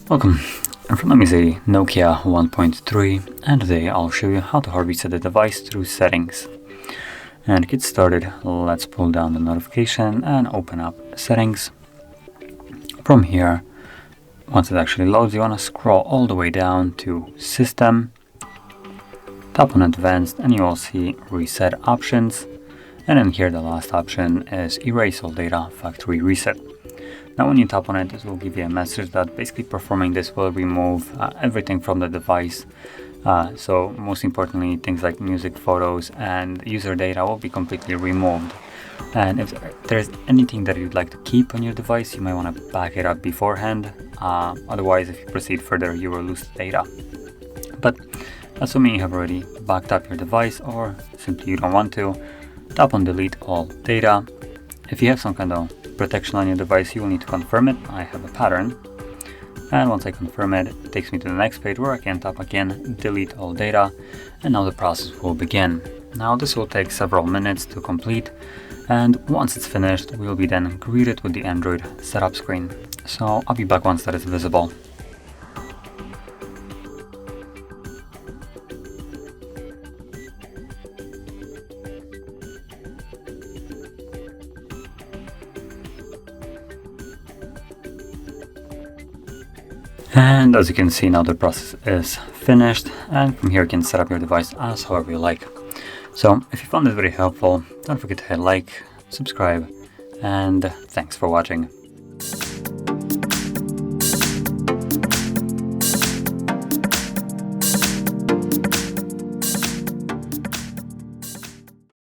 Welcome. In front of me is a NOKIA 1.3 and today I'll show you how to hard reset the device through settings. And to get started, let's pull down the notification and open up settings. From here, once it actually loads, you want to scroll all the way down to System, tap on Advanced, and you will see Reset Options. And in here, the last option is Erase All Data Factory Reset. Now when you tap on it, this will give you a message that basically performing this will remove everything from the device. So most importantly, things like music, photos, and user data will be completely removed. And if there's anything that you'd like to keep on your device, you might want to back it up beforehand. Otherwise, if you proceed further, you will lose the data. But assuming you have already backed up your device or simply you don't want to, tap on Delete All Data. If you have some kind of protection on your device, you will need to confirm it. I have a pattern, and once I confirm it, it takes me to the next page where I can tap again, delete all data, and now the process will begin. Now this will take several minutes to complete, and once it's finished, we will be then greeted with the Android setup screen. So I'll be back once that is visible. And as you can see, now the process is finished, and from here you can set up your device as however you like. So if you found this very helpful, don't forget to hit like, subscribe, and thanks for watching.